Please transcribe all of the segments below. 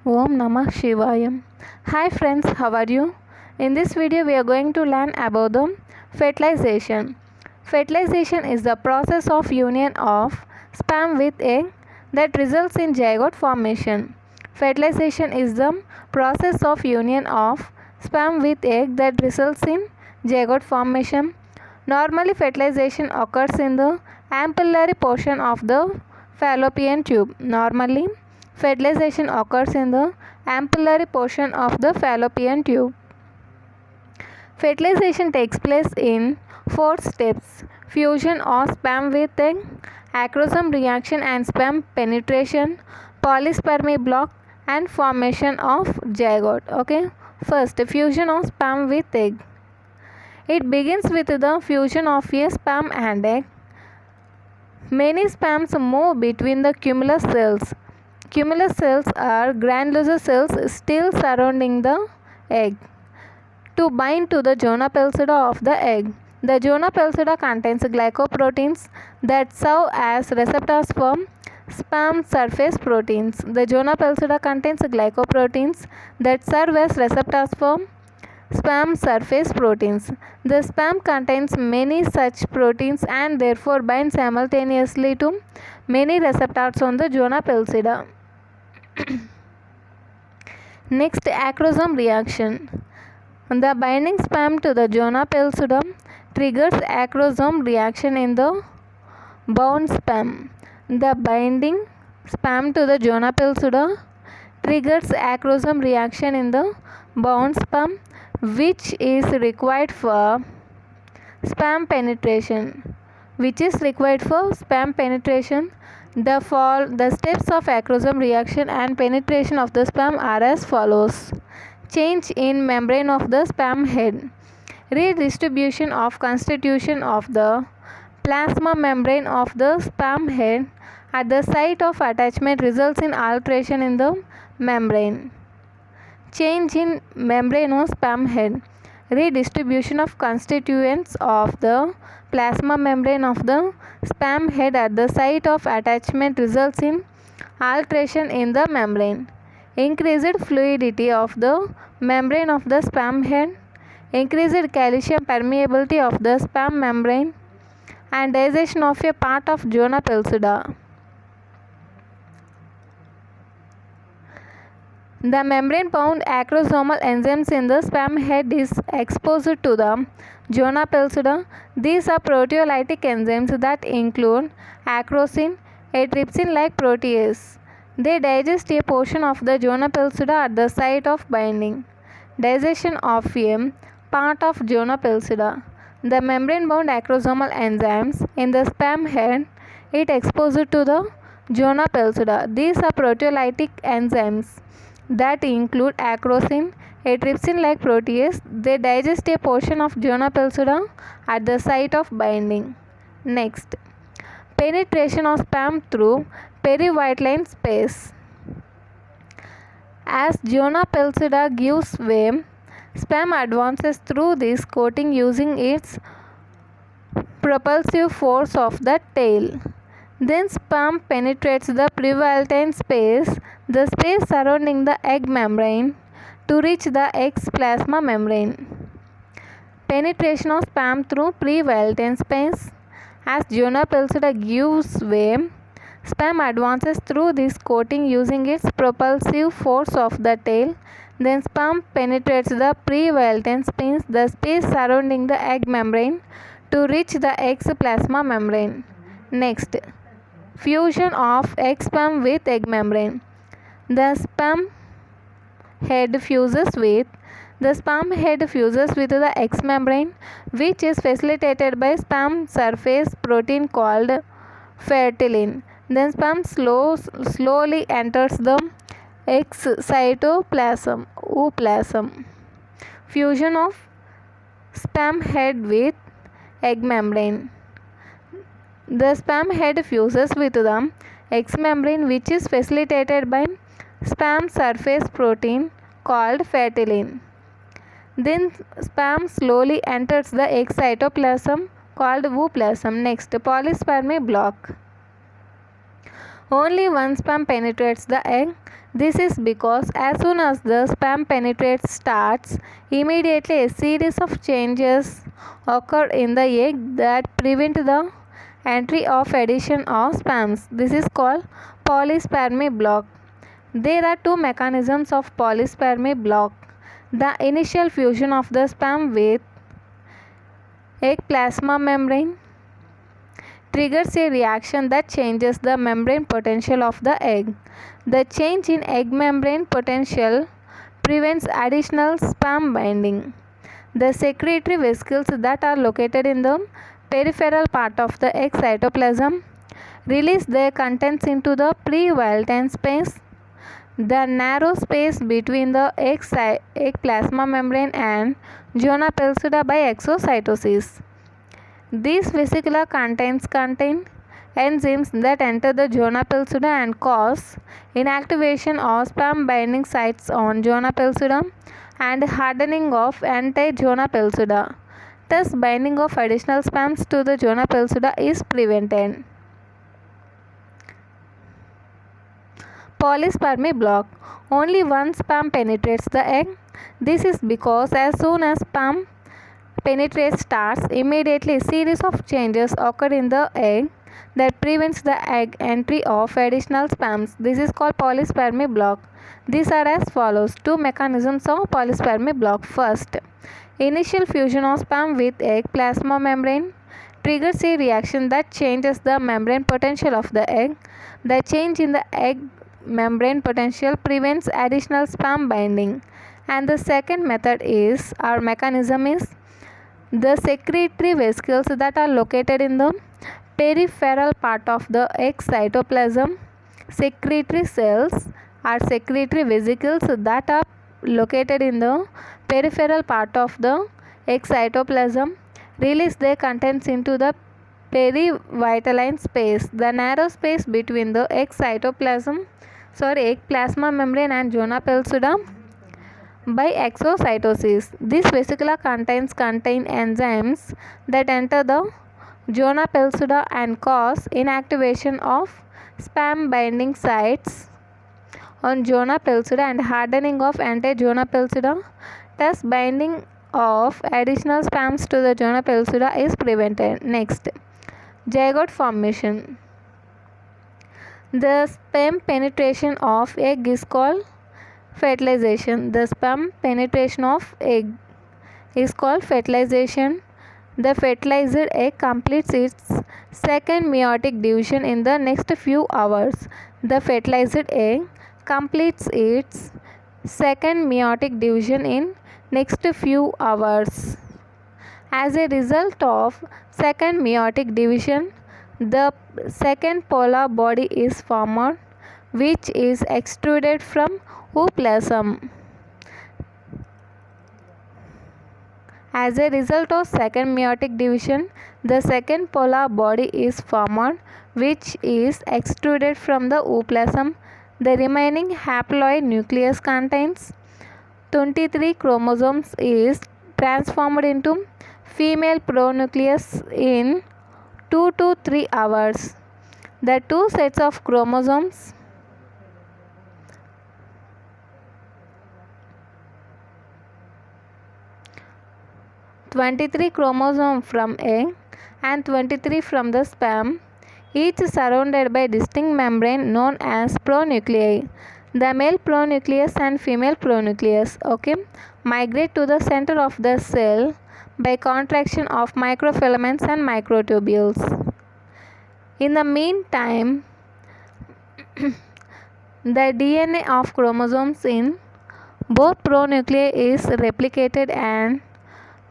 Om Namah Shivaya. Hi friends, how are you? In this video, we are going to learn about the fertilization. Fertilization is the process of union of sperm with egg that results in zygote formation. Fertilization is the process of union of sperm with egg that results in zygote formation. Normally, fertilization occurs in the ampullary portion of the fallopian tube. Fertilization occurs in the ampullary portion of the fallopian tube. Fertilization takes place in 4 steps: fusion of sperm with egg, acrosome reaction and sperm penetration, polyspermy block, and formation of zygote. Okay, first, fusion of sperm with egg. It begins with the fusion of a sperm and egg. Many sperms move between the cumulus cells. Cumulus cells are granulosa cells still surrounding the egg to bind to the zona pellucida of the egg. The zona pellucida contains glycoproteins that serve as receptors for sperm surface proteins. The zona pellucida contains glycoproteins that serve as receptors for sperm surface proteins. The sperm contains many such proteins and therefore binds simultaneously to many receptors on the zona pellucida. Next, acrosome reaction. The binding sperm to the zona pellucida triggers acrosome reaction in the bound sperm. The binding sperm to the zona pellucida triggers acrosome reaction in the bound sperm, which is required for sperm penetration. The steps of acrosome reaction and penetration of the sperm are as follows: change in membrane of the sperm head, redistribution of constitution of the plasma membrane of the sperm head at the site of attachment results in alteration in the membrane. Change in membrane of sperm head, redistribution of constituents of the plasma membrane of the sperm head at the site of attachment results in alteration in the membrane. Increased fluidity of the membrane of the sperm head, increased calcium permeability of the sperm membrane, and digestion of a part of zona pellucida. The membrane-bound acrosomal enzymes in the sperm head is exposed to the zona pellucida. These are proteolytic enzymes that include acrosin, a trypsin-like protease. They digest a portion of the zona pellucida at the site of binding. Digestion of a part of zona pellucida. The membrane-bound acrosomal enzymes in the sperm head is exposed to the zona pellucida. These are proteolytic enzymes that include acrosin, a trypsin-like protease. They digest a portion of zona pellucida at the site of binding. Next, penetration of sperm through perivitelline space. As zona pellucida gives way, sperm advances through this coating using its propulsive force of the tail. Then sperm penetrates the perivitelline space, the space surrounding the egg membrane, to reach the egg's plasma membrane. Penetration of sperm through perivitelline space. As zona pellucida gives way, sperm advances through this coating using its propulsive force of the tail. Then sperm penetrates the perivitelline space, the space surrounding the egg membrane, to reach the egg's plasma membrane. Next, fusion of egg sperm with egg membrane. The sperm head fuses with the egg membrane, which is facilitated by sperm surface protein called fertilin. Then sperm slowly enters the egg's cytoplasm, ooplasm. Fusion of sperm head with egg membrane. The sperm head fuses with the egg membrane, which is facilitated by sperm surface protein called fertilin. Then sperm slowly enters the egg cytoplasm called ooplasm. Next, polyspermy block. Only one sperm penetrates the egg. This is because as soon as the sperm penetrates starts, immediately a series of changes occur in the egg that prevent the entry of addition of sperms. This is called polyspermy block. There are two mechanisms of polyspermy block. The initial fusion of the sperm with egg plasma membrane triggers a reaction that changes the membrane potential of the egg. The change in egg membrane potential prevents additional sperm binding. The secretory vesicles that are located in the peripheral part of the egg cytoplasm release their contents into the pre-Wilton space, the narrow space between the egg plasma membrane and zona pellucida by exocytosis. These vesicular contents contain enzymes that enter the zona pellucida and cause inactivation of sperm binding sites on zona pellucida and hardening of anti-zona pellucida. Thus, binding of additional sperms to the zona pellucida is prevented. Polyspermy block. Only one sperm penetrates the egg. This is because as soon as sperm penetrates starts, immediately a series of changes occur in the egg that prevents the egg entry of additional sperms. This is called polyspermy block. These are as follows. Two mechanisms of polyspermy block. First, initial fusion of sperm with egg plasma membrane triggers a reaction that changes the membrane potential of the egg. The change in the egg membrane potential prevents additional sperm binding. And the second method is, our mechanism is, the secretory vesicles that are located in the peripheral part of the egg cytoplasm. Secretory cells are secretory vesicles that are located in the peripheral part of the egg cytoplasm release their contents into the perivitelline space, the narrow space between the egg plasma membrane and zona pellucida by exocytosis. These vesicular contents contain enzymes that enter the zona pellucida and cause inactivation of sperm binding sites on zona pellucida and hardening of anti-zona pellucida. Thus, binding of additional sperms to the zona pellucida is prevented. Next, zygote formation. The sperm penetration of egg is called fertilization. The sperm penetration of egg is called fertilization. The fertilized egg completes its second meiotic division in the next few hours. The fertilized egg completes its second meiotic division in next few hours. As a result of second meiotic division, the second polar body is formed, which is extruded from ooplasm. As a result of second meiotic division, the second polar body is formed, which is extruded from the ooplasm. The remaining haploid nucleus contains 23 chromosomes is transformed into female pronucleus in 2 to 3 hours. The two sets of chromosomes (23 chromosomes from egg and 23 from the sperm), each surrounded by distinct membrane known as pronuclei. The male pronucleus and female pronucleus, migrate to the center of the cell by contraction of microfilaments and microtubules. In the meantime, the DNA of chromosomes in both pronuclei is replicated and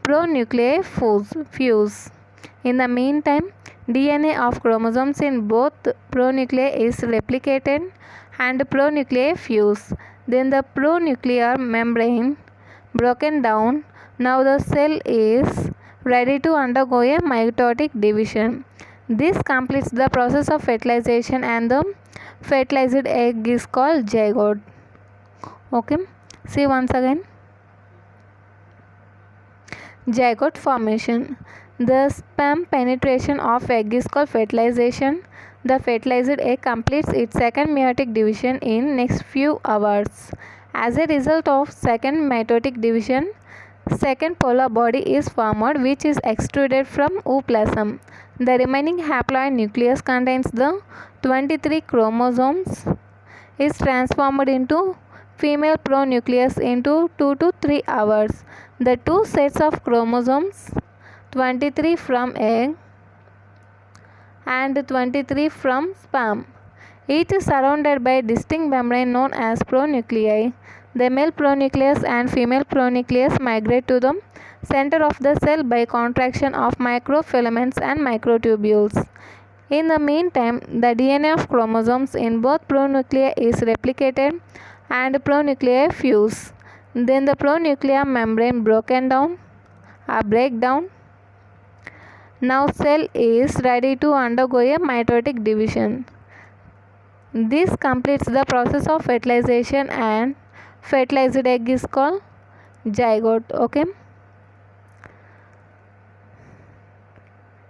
pronuclei fuse. In the meantime, DNA of chromosomes in both pronuclei is replicated and pronuclei fuse. Then the pronuclear membrane broken down. Now the cell is ready to undergo a mitotic division. This completes the process of fertilization and the fertilized egg is called zygote. See once again. Zygote formation. The sperm penetration of egg is called fertilization. The fertilized egg completes its second meiotic division in next few hours. As a result of second mitotic division, second polar body is formed which is extruded from ooplasm. The remaining haploid nucleus contains the 23 chromosomes is transformed into female pronucleus into 2 to 3 hours. The two sets of chromosomes, 23 from egg and 23 from sperm, each is surrounded by a distinct membrane known as pronuclei. The male pronucleus and female pronucleus migrate to the center of the cell by contraction of microfilaments and microtubules. In the meantime, the DNA of chromosomes in both pronuclei is replicated and pronuclei fuse. Then the pronuclear membrane break down. Now cell is ready to undergo a mitotic division. This completes the process of fertilization and fertilized egg is called zygote. Okay.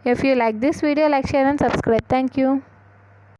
If you like this video, like, share and subscribe. Thank you.